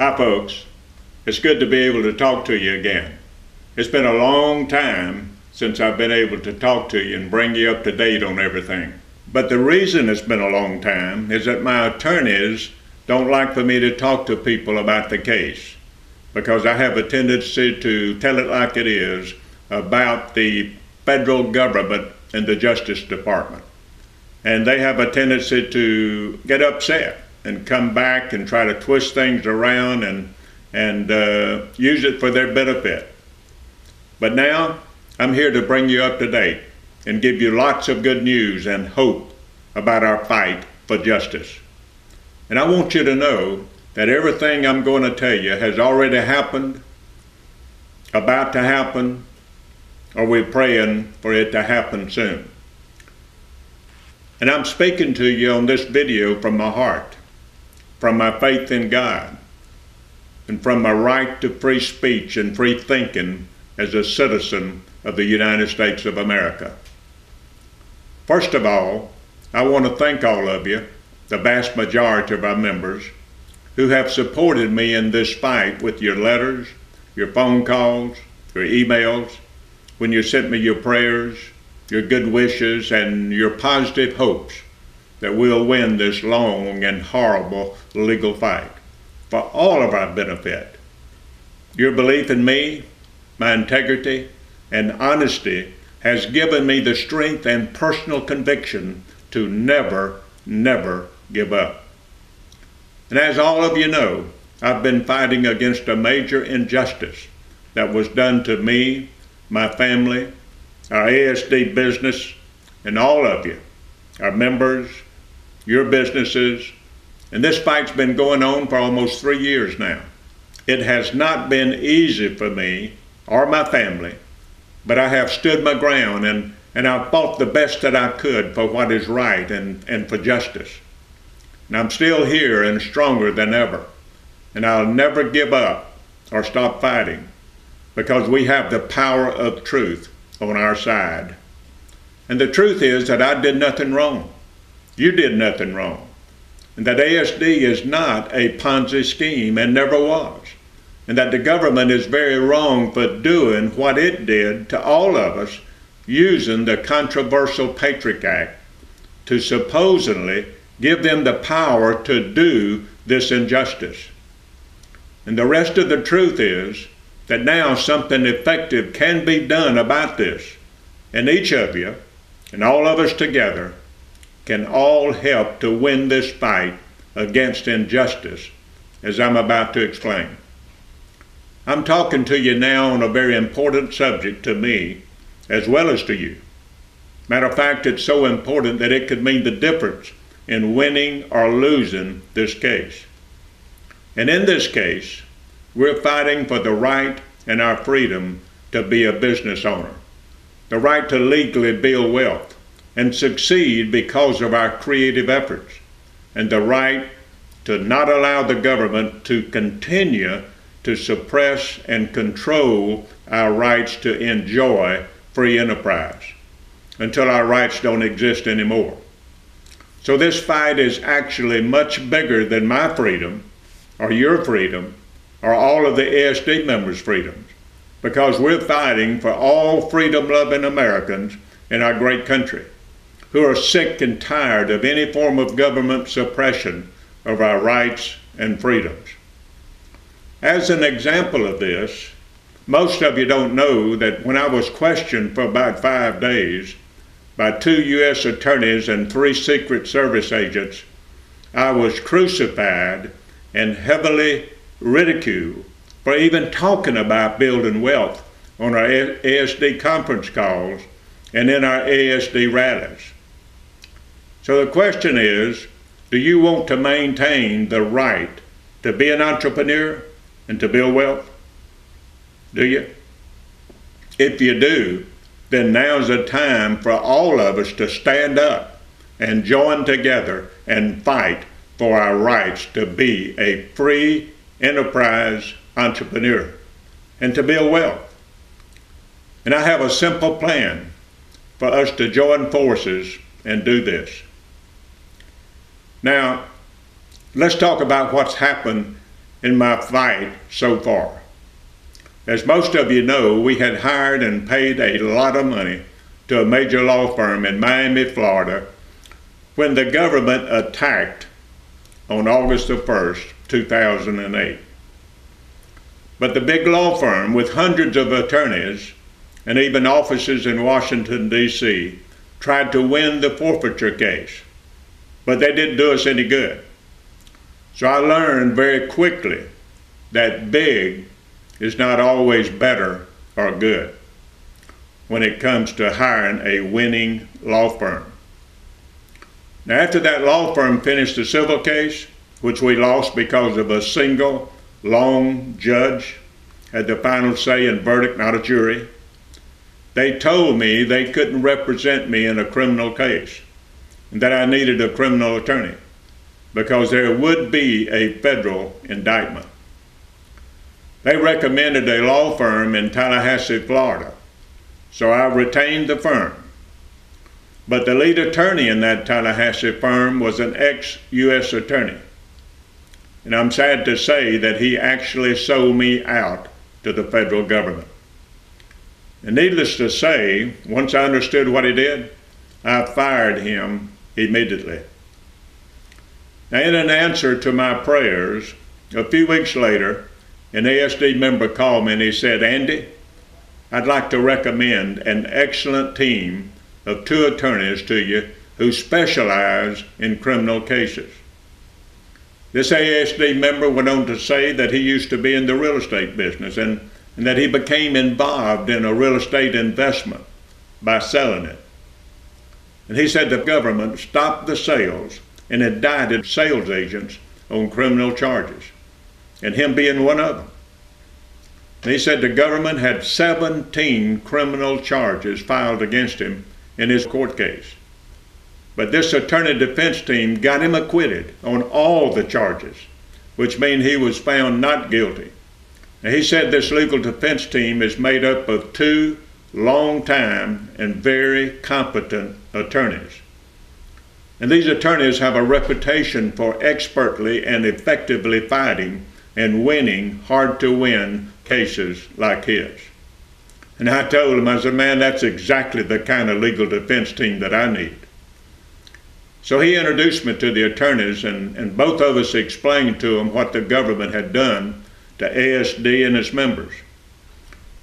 Hi folks, it's good to be able to talk to you again. It's been a long time since I've been able to talk to you and bring you up to date on everything. But the reason it's been a long time is that my attorneys don't like for me to talk to people about the case, because I have a tendency to tell it like it is about the federal government and the Justice Department. And they have a tendency to get upset and come back and try to twist things around and use it for their benefit. But now I'm here to bring you up to date and give you lots of good news and hope about our fight for justice. And I want you to know that everything I'm going to tell you has already happened, about to happen, or we're praying for it to happen soon. And I'm speaking to you on this video from my heart, from my faith in God, and from my right to free speech and free thinking as a citizen of the United States of America. First of all, I want to thank all of you, the vast majority of our members, who have supported me in this fight with your letters, your phone calls, your emails, when you sent me your prayers, your good wishes, and your positive hopes that we'll win this long and horrible legal fight for all of our benefit. Your belief in me, my integrity, and honesty has given me the strength and personal conviction to never, never give up. And as all of you know, I've been fighting against a major injustice that was done to me, my family, our ASD business, and all of you, our members, your businesses. And this fight's been going on for almost 3 years now. It has not been easy for me or my family, but I have stood my ground and I've fought the best that I could for what is right and for justice. And I'm still here and stronger than ever. And I'll never give up or stop fighting, because we have the power of truth on our side. And the truth is that I did nothing wrong. You did nothing wrong. And that ASD is not a Ponzi scheme and never was. And that the government is very wrong for doing what it did to all of us, using the controversial Patriot Act to supposedly give them the power to do this injustice. And the rest of the truth is that now something effective can be done about this. And each of you, and all of us together, can all help to win this fight against injustice, as I'm about to explain. I'm talking to you now on a very important subject to me, as well as to you. Matter of fact, it's so important that it could mean the difference in winning or losing this case. And in this case, we're fighting for the right and our freedom to be a business owner, the right to legally build wealth and succeed because of our creative efforts, and the right to not allow the government to continue to suppress and control our rights to enjoy free enterprise until our rights don't exist anymore. So this fight is actually much bigger than my freedom or your freedom or all of the ASD members' freedoms, because we're fighting for all freedom-loving Americans in our great country who are sick and tired of any form of government suppression of our rights and freedoms. As an example of this, most of you don't know that when I was questioned for about 5 days by 2 U.S. attorneys and 3 Secret Service agents, I was crucified and heavily ridiculed for even talking about building wealth on our ASD conference calls and in our ASD rallies. So the question is, do you want to maintain the right to be an entrepreneur and to build wealth? Do you? If you do, then now's the time for all of us to stand up and join together and fight for our rights to be a free enterprise entrepreneur and to build wealth. And I have a simple plan for us to join forces and do this. Now, let's talk about what's happened in my fight so far. As most of you know, we had hired and paid a lot of money to a major law firm in Miami, Florida, when the government attacked on August the 1st, 2008. But the big law firm, with hundreds of attorneys and even offices in Washington, D.C., tried to win the forfeiture case, but they didn't do us any good. So I learned very quickly that big is not always better or good when it comes to hiring a winning law firm. Now, after that law firm finished the civil case, which we lost because of a single long judge had the final say and verdict, not a jury, they told me they couldn't represent me in a criminal case and that I needed a criminal attorney because there would be a federal indictment. They recommended a law firm in Tallahassee, Florida, so I retained the firm. But the lead attorney in that Tallahassee firm was an ex-U.S. attorney. And I'm sad to say that he actually sold me out to the federal government. And needless to say, once I understood what he did, I fired him immediately. Now, in an answer to my prayers, a few weeks later, an ASD member called me and he said, "Andy, I'd like to recommend an excellent team of 2 attorneys to you who specialize in criminal cases." This ASD member went on to say that he used to be in the real estate business and that he became involved in a real estate investment by selling it. And he said the government stopped the sales and indicted sales agents on criminal charges, and him being one of them. And he said the government had 17 criminal charges filed against him in his court case. But this attorney defense team got him acquitted on all the charges, which means he was found not guilty. Now, he said this legal defense team is made up of 2 long-time and very competent attorneys. And these attorneys have a reputation for expertly and effectively fighting and winning hard-to-win cases like his. And I told him, I said, "Man, that's exactly the kind of legal defense team that I need." So he introduced me to the attorneys, and both of us explained to them what the government had done to ASD and its members.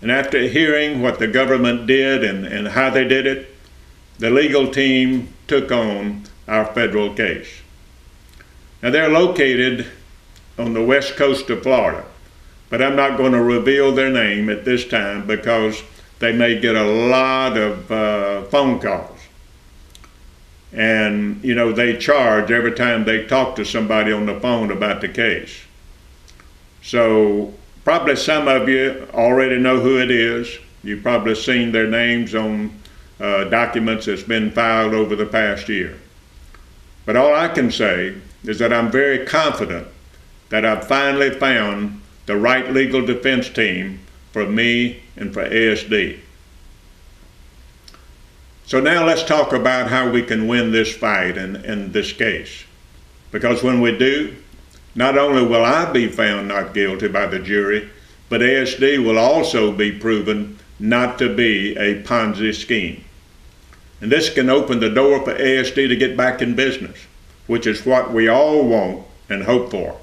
And after hearing what the government did and how they did it, the legal team took on our federal case. Now, they're located on the west coast of Florida, but I'm not going to reveal their name at this time because they may get a lot of phone calls. And, you know, they charge every time they talk to somebody on the phone about the case. So probably some of you already know who it is. You've probably seen their names on documents that's been filed over the past year. But all I can say is that I'm very confident that I've finally found the right legal defense team for me and for ASD. So now let's talk about how we can win this fight in this case. Because when we do, not only will I be found not guilty by the jury, but ASD will also be proven not to be a Ponzi scheme. And this can open the door for ASD to get back in business, which is what we all want and hope for.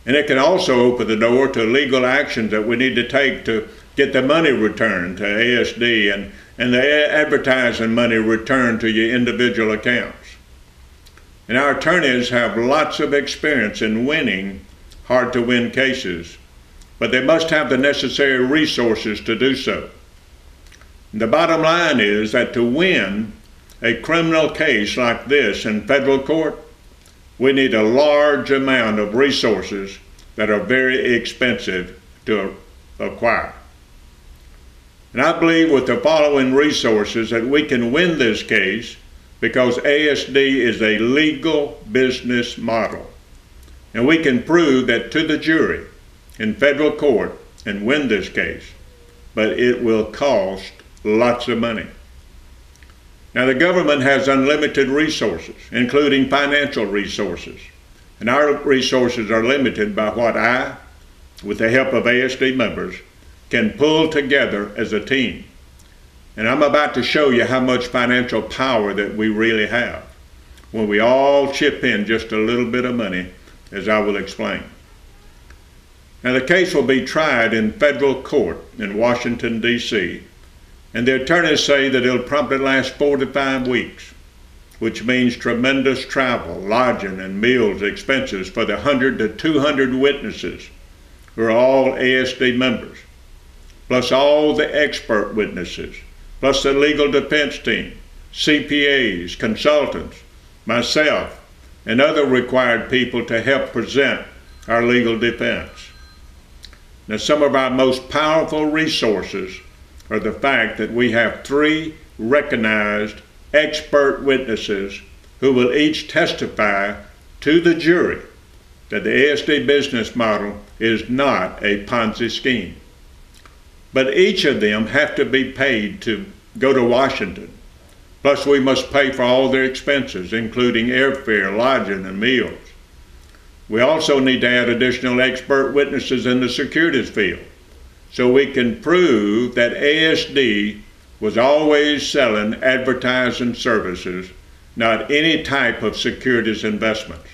And it can also open the door to legal actions that we need to take to get the money returned to ASD and the advertising money returned to your individual accounts. And our attorneys have lots of experience in winning hard-to-win cases, but they must have the necessary resources to do so. The bottom line is that to win a criminal case like this in federal court, we need a large amount of resources that are very expensive to acquire. And I believe with the following resources that we can win this case because ASD is a legal business model. And we can prove that to the jury in federal court and win this case, but it will cost lots of money. Now, the government has unlimited resources, including financial resources. And our resources are limited by what I, with the help of ASD members, can pull together as a team. And I'm about to show you how much financial power that we really have when we all chip in just a little bit of money, as I will explain. Now, the case will be tried in federal court in Washington, D.C., and the attorneys say that it'll probably last 4 to 5 weeks, which means tremendous travel, lodging, and meals expenses for the 100 to 200 witnesses who are all ASD members, plus all the expert witnesses, plus the legal defense team, CPAs, consultants, myself, and other required people to help present our legal defense. Now, some of our most powerful resources are the fact that we have 3 recognized expert witnesses who will each testify to the jury that the ASD business model is not a Ponzi scheme. But each of them have to be paid to go to Washington. Plus, we must pay for all their expenses, including airfare, lodging, and meals. We also need to add additional expert witnesses in the securities field so we can prove that ASD was always selling advertising services, not any type of securities investments.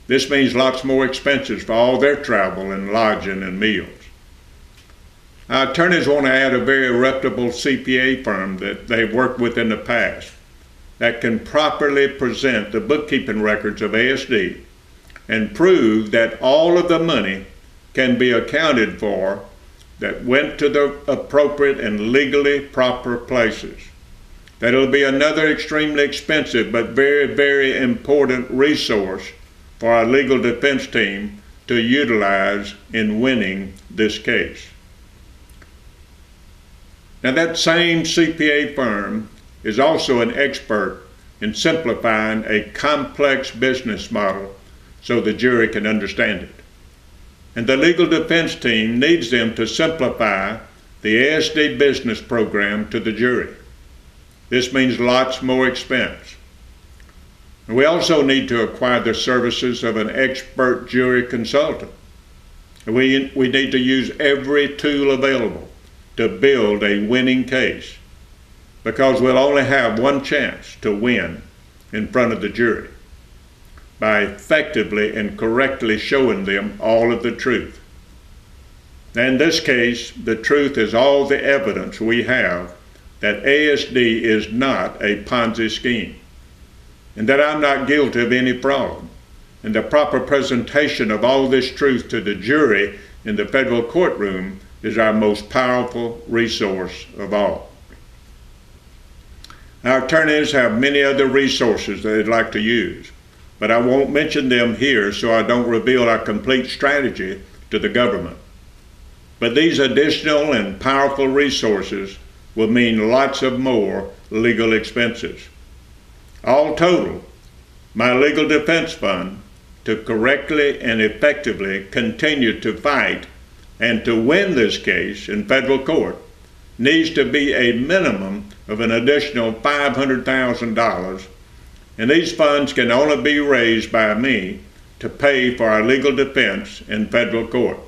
This means lots more expenses for all their travel and lodging and meals. Our attorneys want to add a very reputable CPA firm that they've worked with in the past that can properly present the bookkeeping records of ASD and prove that all of the money can be accounted for that went to the appropriate and legally proper places. That'll be another extremely expensive but very, very important resource for our legal defense team to utilize in winning this case. Now, that same CPA firm is also an expert in simplifying a complex business model so the jury can understand it. And the legal defense team needs them to simplify the ASD business program to the jury. This means lots more expense. And we also need to acquire the services of an expert jury consultant. We need to use every tool available to build a winning case, because we'll only have one chance to win in front of the jury, by effectively and correctly showing them all of the truth. In this case, the truth is all the evidence we have that ASD is not a Ponzi scheme, and that I'm not guilty of any fraud. And the proper presentation of all this truth to the jury in the federal courtroom is our most powerful resource of all. Our attorneys have many other resources that they'd like to use, but I won't mention them here so I don't reveal our complete strategy to the government. But these additional and powerful resources will mean lots of more legal expenses. All total, my legal defense fund, to correctly and effectively continue to fight and to win this case in federal court, needs to be a minimum of an additional $500,000. And these funds can only be raised by me to pay for our legal defense in federal court.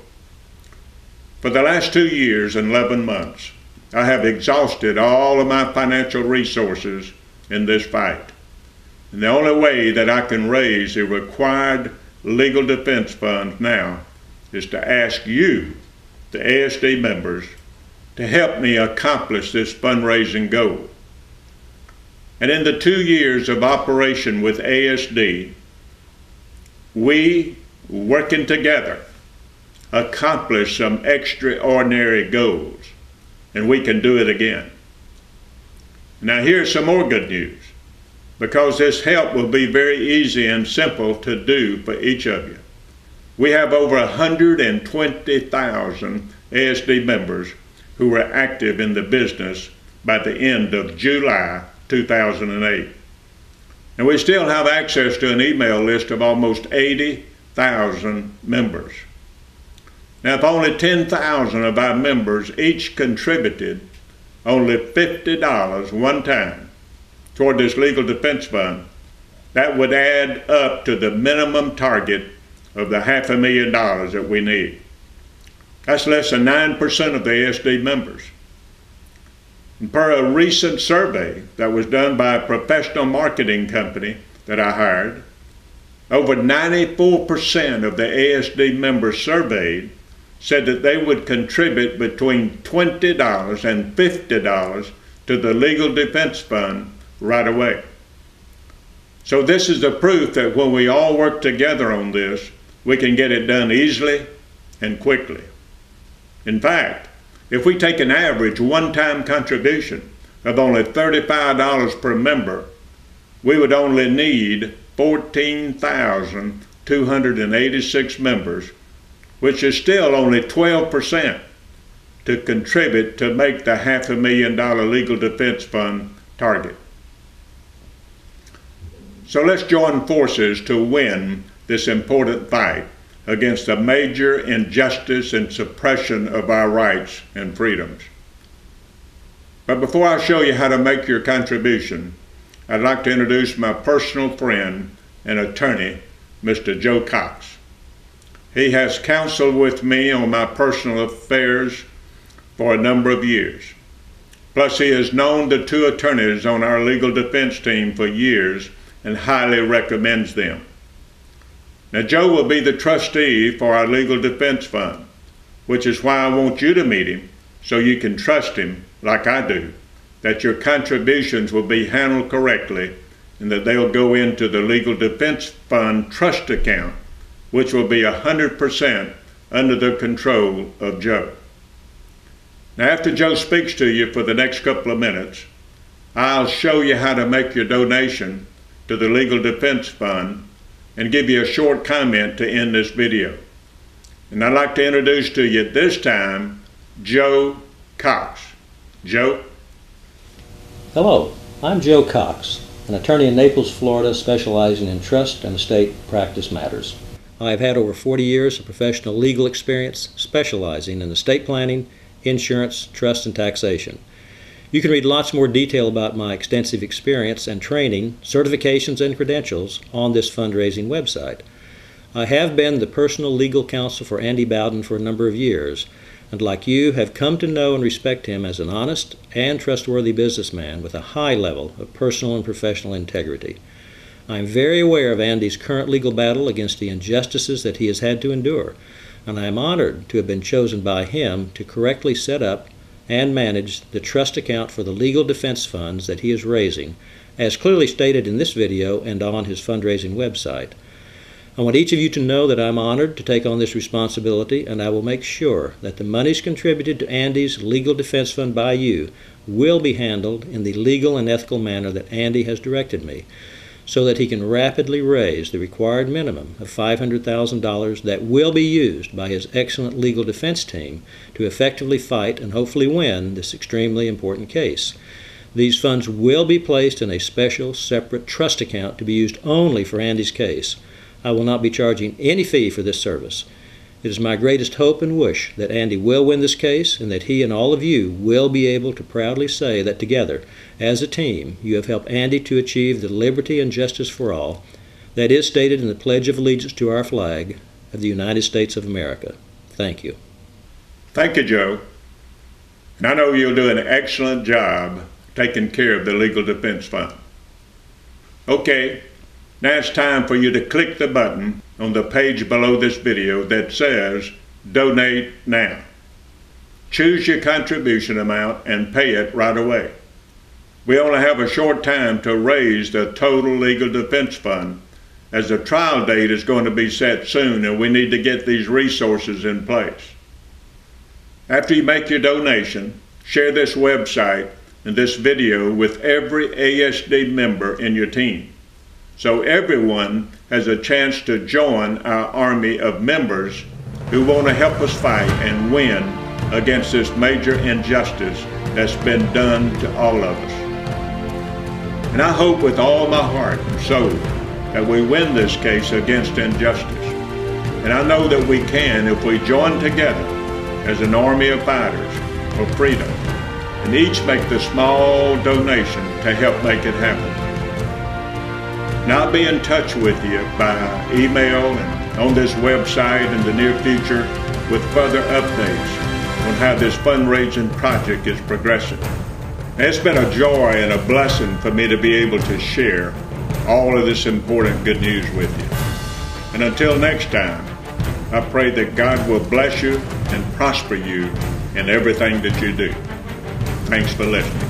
For the last 2 years and 11 months, I have exhausted all of my financial resources in this fight. And the only way that I can raise the required legal defense funds now is to ask you, the ASD members, to help me accomplish this fundraising goal. And in the 2 years of operation with ASD, we, working together, accomplished some extraordinary goals, and we can do it again. Now here's some more good news, because this help will be very easy and simple to do for each of you. We have over 120,000 ASD members who were active in the business by the end of July 2008. And we still have access to an email list of almost 80,000 members. Now, if only 10,000 of our members each contributed only $50 one time toward this legal defense fund, That would add up to the minimum target of the $500,000 that we need. That's less than 9% of the ASD members. And per a recent survey that was done by a professional marketing company that I hired, over 94% of the ASD members surveyed said that they would contribute between $20 and $50 to the Legal Defense Fund right away. So this is the proof that when we all work together on this, we can get it done easily and quickly. In fact, if we take an average one-time contribution of only $35 per member, we would only need 14,286 members, which is still only 12% to contribute to make the $500,000 Legal Defense Fund target. So let's join forces to win this important fight against the major injustice and suppression of our rights and freedoms. But before I show you how to make your contribution, I'd like to introduce my personal friend and attorney, Mr. Joe Cox. He has counseled with me on my personal affairs for a number of years. Plus, he has known the two attorneys on our legal defense team for years and highly recommends them. Now, Joe will be the trustee for our Legal Defense Fund, which is why I want you to meet him so you can trust him like I do, that your contributions will be handled correctly and that they'll go into the Legal Defense Fund trust account, which will be 100% under the control of Joe. Now, after Joe speaks to you for the next couple of minutes, I'll show you how to make your donation to the Legal Defense Fund and give you a short comment to end this video. And I'd like to introduce to you this time, Joe Cox. Joe? Hello, I'm Joe Cox, an attorney in Naples, Florida, specializing in trust and estate practice matters. I've had over 40 years of professional legal experience specializing in estate planning, insurance, trust, and taxation. You can read lots more detail about my extensive experience and training, certifications, and credentials on this fundraising website. I have been the personal legal counsel for Andy Bowdoin for a number of years, and like you, have come to know and respect him as an honest and trustworthy businessman with a high level of personal and professional integrity. I am very aware of Andy's current legal battle against the injustices that he has had to endure, and I am honored to have been chosen by him to correctly set up and manage the trust account for the legal defense funds that he is raising, as clearly stated in this video and on his fundraising website. I want each of you to know that I'm honored to take on this responsibility, and I will make sure that the monies contributed to Andy's legal defense fund by you will be handled in the legal and ethical manner that Andy has directed me, so that he can rapidly raise the required minimum of $500,000 that will be used by his excellent legal defense team to effectively fight and hopefully win this extremely important case. These funds will be placed in a special, separate trust account to be used only for Andy's case. I will not be charging any fee for this service. It is my greatest hope and wish that Andy will win this case and that he and all of you will be able to proudly say that together, as a team, you have helped Andy to achieve the liberty and justice for all that is stated in the Pledge of Allegiance to our flag of the United States of America. Thank you. Thank you, Joe. And I know you'll do an excellent job taking care of the Legal Defense Fund. Okay, now it's time for you to click the button on the page below this video that says Donate Now. Choose your contribution amount and pay it right away. We only have a short time to raise the total Legal Defense Fund, as the trial date is going to be set soon and we need to get these resources in place. After you make your donation, share this website and this video with every ASD member in your team, so everyone has a chance to join our army of members who want to help us fight and win against this major injustice that's been done to all of us. And I hope with all my heart and soul that we win this case against injustice. And I know that we can if we join together as an army of fighters for freedom and each make the small donation to help make it happen. And I'll be in touch with you by email and on this website in the near future with further updates on how this fundraising project is progressing. It's been a joy and a blessing for me to be able to share all of this important good news with you. And until next time, I pray that God will bless you and prosper you in everything that you do. Thanks for listening.